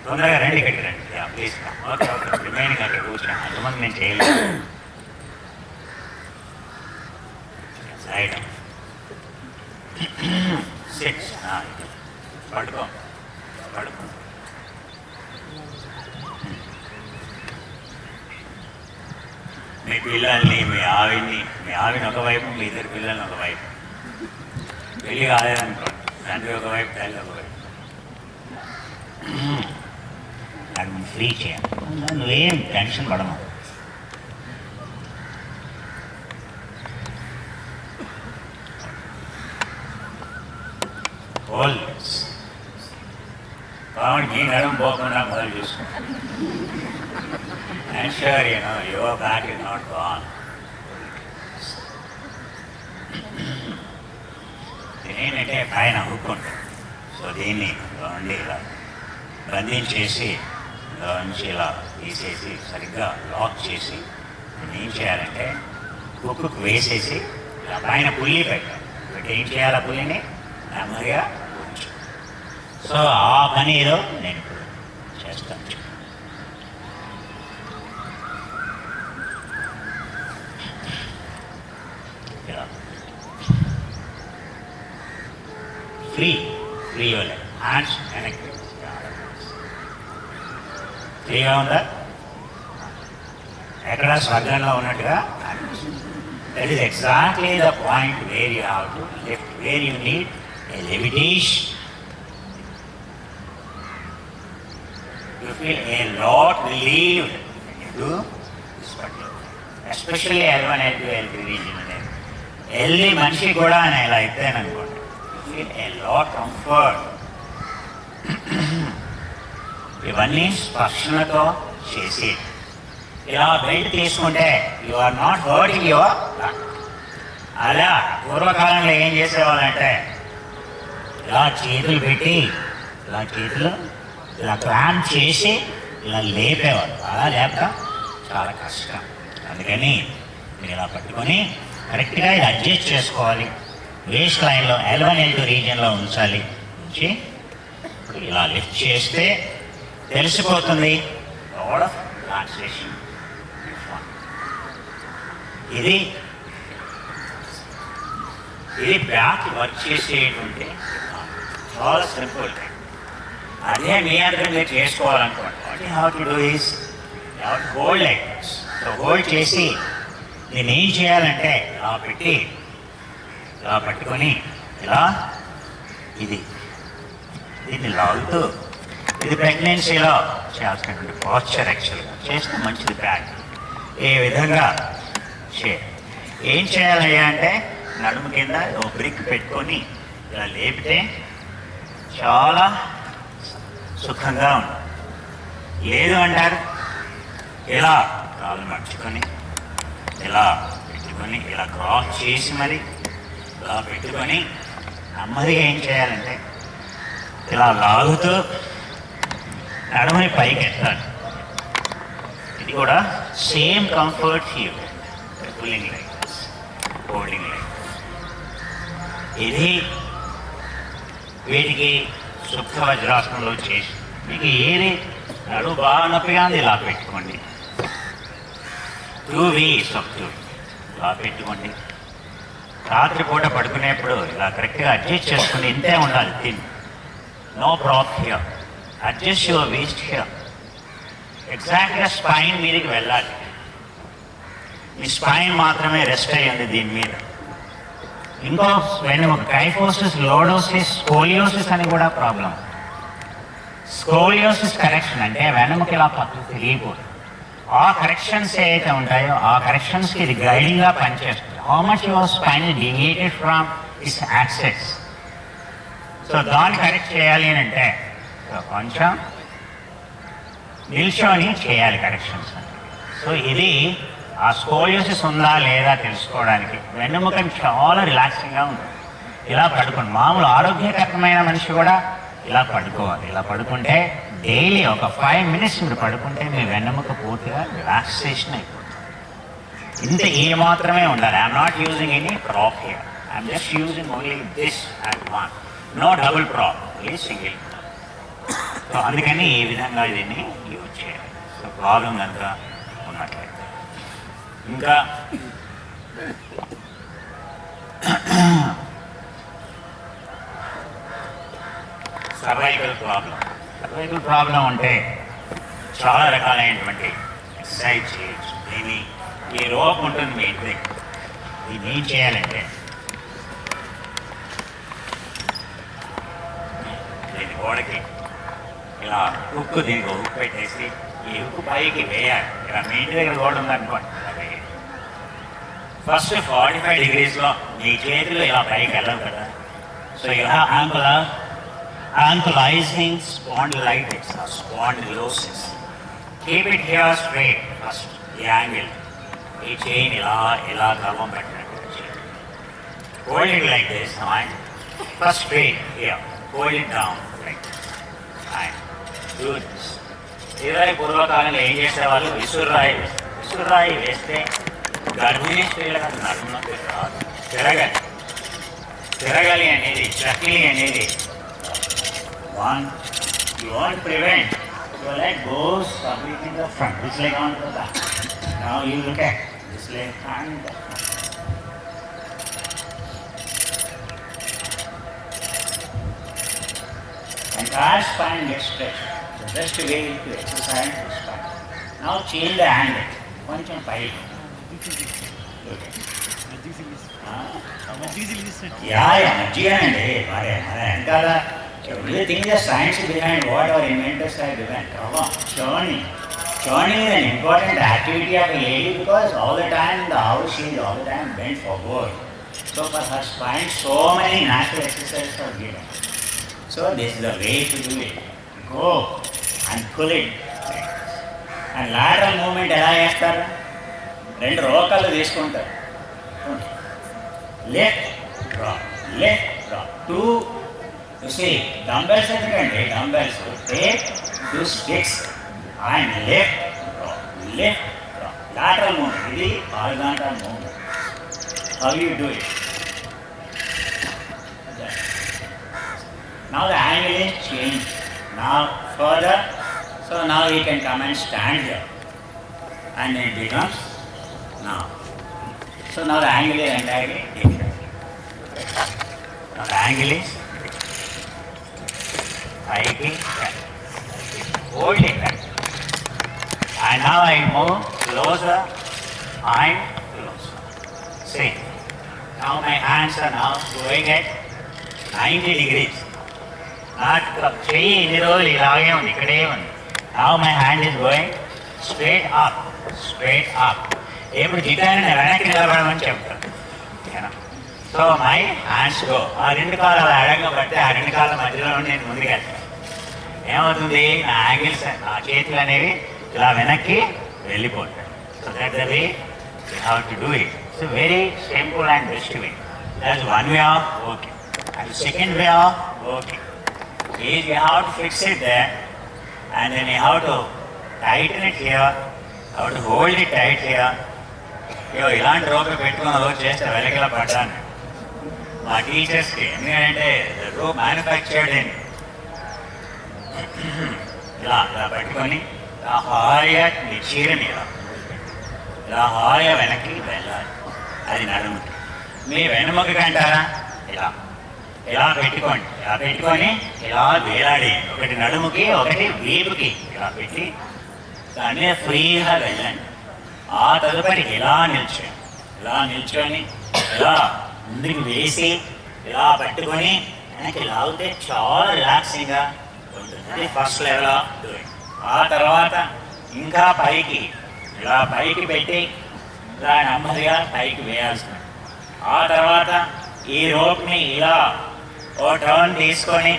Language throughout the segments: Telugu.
తొందరగా రండి, ఇక్కడికి రండి. ప్లీజ్. ఓకే ఓకే, రిమైనింగ్ అక్కడ కూర్చోండి. అంతమంది నేను చేయలేదు. ఐటమ్ 6 పడుకో పడుకో. మీ పిల్లల్ని, మీ ఆవిని ఒకవైపు, మీ ఇద్దరు పిల్లల్ని ఒకవైపు. పెళ్ళి కాలేదనుకోండి, తండ్రి ఒకవైపు, తల్లి ఒకవైపు. అది ఫ్రీ చేయాలి. నువ్వేం టెన్షన్ పడము. ఆల్వేస్ కాబట్టి మీ నడుము పోకుండా మొదలు చూసుకుంటాం. I'm sure your back is not gone. ఏంటంటే పైన హుక్కుంటాం. సో దీన్ని నుండి ఇలా బంధించేసి నుంచి ఇలా తీసేసి సరిగ్గా లాక్ చేసి ఏం చేయాలంటే హుక్కు వేసేసి ఇలా పైన పుల్లి పెట్టాలి. పెట్టి ఏం చేయాలి? ఆ పుల్లిని నెమ్మదిగా ఉంచు. సో ఆ పని ఏదో నేను ఇప్పుడు చేస్తాను. ఫ్రీ వాళ్ళే హ్యాండ్స్ వెనక్కి ఫ్రీగా ఉందా? ఎక్కడ స్వర్గంలో ఉన్నట్టుగా. That is exactly the point where you have to lift, where you need a levitation. You feel a lot relieved when you do this particular, especially L1, L2, L3 region. ఎల్లి మనిషి కూడా అని ఇలా అయితేననుకోండి, you feel a lot comfort. ఇవన్నీ స్పర్శనతో చేసి ఇలా బయట తీసుకుంటే you are not hurting your luck. అలా పూర్వకాలంలో ఏం చేసేవాళ్ళంటే ఇలా చేతులు పెట్టి ఇలా క్లాంప్ చేసి ఇలా లేపేవాళ్ళు. అలా లేపడం చాలా కష్టం. అందుకని మీరు ఇలా పట్టుకొని కరెక్ట్గా ఇది అడ్జస్ట్ చేసుకోవాలి. వేస్ట్ లైన్లో L1, L2 రీజియన్లో ఉంచాలి. ఉంచి ఇప్పుడు ఇలా లిఫ్ట్ చేస్తే తెలిసిపోతుంది లాట్ ఆఫ్ రిలాక్సేషన్. ఇది బ్యాక్ వర్క్ చేసేటువంటి చాలా సింపుల్. అదే మీ అందరూ మీరు చేసుకోవాలనుకోండి, what you have to do is you have to hold like this. So hold చేసి నేను ఏం చేయాలంటే ఇలా పెట్టి ఇలా పట్టుకొని ఇలా దీన్ని లాగుతూ, ఇది ప్రెగ్నెన్సీలో చేయాల్సినటువంటి పోస్చర్. యాక్చువల్గా చేస్తే మంచిది. బ్యాక్ ఏ విధంగా ఏం చేయాలయ్యా అంటే నడుము కింద ఒక బ్రిక్ పెట్టుకొని ఇలా లేపితే చాలా సుఖంగా ఉంటుంది. లేదు అంటారు, ఇలా కాళ్ళు మర్చుకొని ఇలా పెట్టుకొని ఇలా క్రాస్ చేసి మరి ఇలా పెట్టుకొని నెమ్మదిగా ఏం చేయాలంటే ఇలా లాగుతూ నడుముని పైకి ఎత్తాలి. ఇది కూడా same comfort you pulling like this, holding like this. ఇది వీటికి సుఖ వజ్రాసనంలో చేసి మీకు ఏది నడుము బాగా నొప్పిగా ఉంది ఇలా పెట్టుకోండి. 2 ways of doing. ఇలా పెట్టుకోండి. రాత్రిపూట పడుకునేప్పుడు ఇలా కరెక్ట్గా అడ్జస్ట్ చేసుకుని ఇంతే ఉండాలి. Then no prop here, adjust your waist here. ఎగ్జాక్ట్గా స్పైన్ మీదకి వెళ్ళాలి. మీ స్పైన్ మాత్రమే రెస్ట్ అయ్యింది దీని మీద. ఇంకో వెన్నెముక కైఫోసిస్, లోడోసిస్, స్కోలియోసిస్ అని కూడా ప్రాబ్లం. స్కోలియోసిస్ కరెక్షన్ అంటే వెన్నెముక ఇలా పక్కకు తిరిగిపోతుంది. ఆ కరెక్షన్స్ ఏవైతే ఉంటాయో ఆ కరెక్షన్స్కి ఇది గైడింగ్గా పనిచేస్తుంది. How much your spine is deviated from it's access. So దాన్ని కరెక్ట్ చేయాలి అని అంటే కొంచెం నిల్చొని చేయాలి కరెక్షన్స్. సో ఇది ఆ స్కోలియోసిస్ ఉందా లేదా తెలుసుకోవడానికి వెన్నెముకని చాలా రిలాక్సింగ్గా ఉంటుంది. ఇలా పడుకోండి. మామూలు ఆరోగ్యకరమైన మనిషి కూడా ఇలా పడుకోవాలి. ఇలా పడుకుంటే డైలీ ఒక 5 minutes మీరు పడుకుంటే మీ వెన్నెముక పూర్తిగా రిలాక్సేషన్ అయిపోతుంది. ఇంత ఏ మాత్రమే ఉండాలి. I'm not using any prop here, I'm just using only this and one. No double prop, only single prop. So అందుకని ఈ విధంగా దీన్ని యూజ్ చేయాలి. సో ప్రాబ్లం కనుక ఉన్నట్లయితే ఇంకా సర్వైకల్ ప్రాబ్లం అంటే చాలా రకాలైనటువంటి ఎక్సర్సైజ్ చేయొచ్చు. దీన్ని ఈ రోప్ ఉంటుంది మీ ఇంటి దగ్గర. దీన్ని ఏం చేయాలంటే దీని గోడకి ఇలా హుక్కు దీనికి హుక్ పెట్టేసి ఈ హుక్కు పైకి వేయాలి. ఇలా మీ ఇంటి దగ్గర గోడ ఉందనుకోండి, ఇలా వేయాలి. ఫస్ట్ 45 degreesలో మీ చేతులు ఇలా పైకి వెళ్ళవు కదా. సో ఇలా ankylosing spondylitis or spondylosis. Keep it here straight first, the angle. ఈ chain ఇలా కర్వం పెట్టినట్టు చేయండి. Hold it like this, and first straight here. Hold it down like this. And do this. ఇదే పూర్వకాలంలో ఏం చేసేవాళ్ళు, విసురాయి వేస్తే గర్భిణీ స్త్రీలకు నడుము నొప్పి రాదు. తిరగాలి అనేది, చక్కిలి అనేది. One, you want to prevent, your leg goes completely in the front, this leg on to the back. Now you look at this leg and the front. Entire spine gets stretched. The best way to exercise the spine. Now change the angle. కొంచెం పైకి. మజ్జిగనండి మరి వెనకాల everything is science behind what our inventors have designed. Churning is an important activity of a lady because all the time the house she is all the time bent forward. So for her spine, so many natural exercises are given. So this is the way to do it. Go and pull it. And lateral movement ఎలా చేస్తారు? 2 రోకలు తీసుకుంటారు. Left drop, 2. You see, dumbbells ఎందుకంటే dumbbells take 2 sticks and left drop. Lateral movement. ఇది horizontal movement. How you do it? Now the angle is changed. Now further, so now you can come and stand here. And it becomes now. So now the angle is entirely different. Now the angle is hold it back. And now I move closer and closer. See, now my hands are now going at 90 degrees. నాకు చెయ్యి ఇన్ని రోజులు ఇలాగే ఉంది, ఇక్కడే ఉంది. Now my hand is going straight up. ఇప్పుడు జిటాన్ని వెనక్కి నిలబడమని చెప్తాను. So my hands go. ఆ 2 కాళ్ళు అలా అడంగా పడితే ఆ 2 కాళ్ళ మధ్యలో నేను ముందుకెళ్తాను. ఏమవుతుంది, నా యాంగిల్స్, నా చేతులు అనేవి ఇలా వెనక్కి వెళ్ళిపోతాయి. So that the way you have to do it. So very simple and best way. That's one way of working. And second way of working is you have to fix it there and then you have to tighten it here, have to hold it tight here. ఇలాంటి రోప్ పెట్టుకున్న రోజు చేస్తే వెనకలా పడ్డాను మా టీచర్స్కి. ఎందుకంటే రోప్ మ్యానుఫ్యాక్చర్డ్ అని ఇలా పట్టుకొని ఇలా హాయిగా మీ చీరని ఇలా హాయిగా వెనక్కి వెళ్ళాలి. అది నడుముకి. మీ వెనుముకి అంటారా, ఇలా పెట్టుకొని ఇలా వేలాడి, ఒకటి నడుముకి ఒకటి వీపుకి ఇలా పెట్టి దాని మీద ఫ్రీగా వెళ్ళండి. ఆ తదుపరి ఇలా నిల్చొని ఇలా ముందుకు వేసి ఇలా పట్టుకొని వెనక్కి లాగితే చాలా రిలాక్సింగ్గా ఉంటుంది. అది ఫస్ట్ లెవెల్ ఆఫ్ డూయింగ్. ఆ తర్వాత ఇంకా ఇలా పైకి పెట్టి ఇలా నెమ్మదిగా పైకి వేయాల్సింది. ఆ తర్వాత ఈ రోప్ని ఇలా ఓ టర్న్ తీసుకొని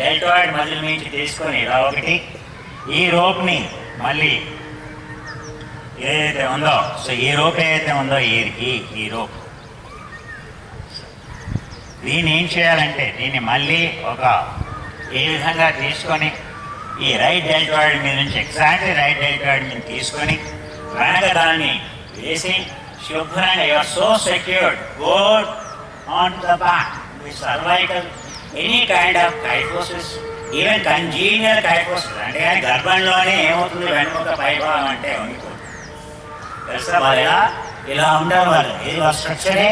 డెల్టాయిడ్ మజిల్ నుంచి తీసుకొని ఇలా ఒకటి, ఈ రోప్ని మళ్ళీ ఏదైతే ఉందో, సో ఈ రోప్ ఏదైతే ఉందో ఈ రోప్, దీన్ని ఏం చేయాలంటే దీన్ని మళ్ళీ ఈ విధంగా తీసుకొని ఈ రైట్ డెల్టాయిడ్ మీద నుంచి ఎగ్జాక్ట్లీ రైట్ డెల్టాయిడ్ మీద తీసుకొని వెనక దాన్ని వేసి శుభ్రంగా you're so secured, go on to the back. Cervical, any kind of kyphosis, even congenital kyphosis అంటే కానీ గర్భంలోనే ఏమవుతుంది, వెనుక పైభాగం అంటే వంగిపోతుంది. తెలుసా వాళ్ళు ఇలా ఉంటారు, వాళ్ళు ఏది వాళ్ళ స్ట్రక్చరే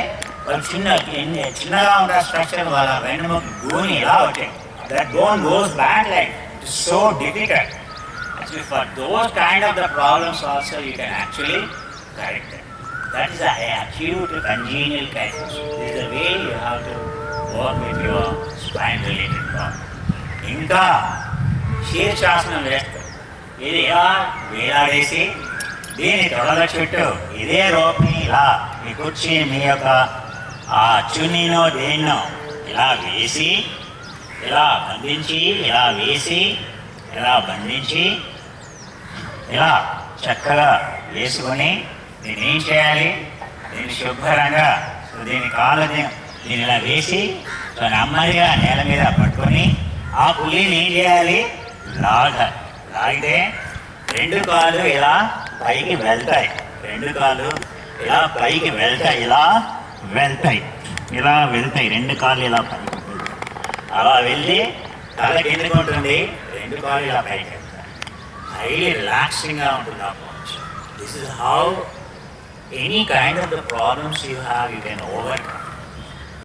వాళ్ళు చిన్నగా ఉండే స్ట్రక్చర్, వాళ్ళ వెన్నుముక గూని ఇలా వచ్చాయి. That bone goes back like it's so difficult. Actually, for those kind of the problems also you can actually correct it. That is the acute congenital kyphosis. This is the way you have to work with your spine related problem. ఇంకా శీర్షాసనం వేస్తారు. ఇది ఇలా వేలాడేసి దీని తొడల చుట్టూ ఇదే రోప్ని ఇలా మీ కుర్చీ మీ యొక్క ఆ చున్నీనో దేన్నో ఇలా వేసి ఇలా బంధించి ఇలా వేసి ఇలా బంధించి ఇలా చక్కగా వేసుకొని దీన్ని ఏం చేయాలి, దీన్ని శుభ్రంగా దీని కాలు దీన్ని ఇలా వేసి నెమ్మదిగా నేల మీద పట్టుకొని ఆ పులిని ఏం చేయాలి, లాగితే రెండు కాళ్ళు ఇలా పైకి వెళ్తాయి, రెండు కాళ్ళు ఇలా పైకి వెళ్తాయి, ఇలా వెళ్తాయి రెండు కాళ్ళు ఇలా పైకి వెళ్తాయి. అలా వెళ్ళి తల కిందకు ఉంటుంది, రెండు కాళ్ళు ఇలా పైకి వెళ్తాయి. హైలీ రిలాక్సింగ్గా ఉంటుంది ఆ position. This is how any kind of the problems you have you can overcome.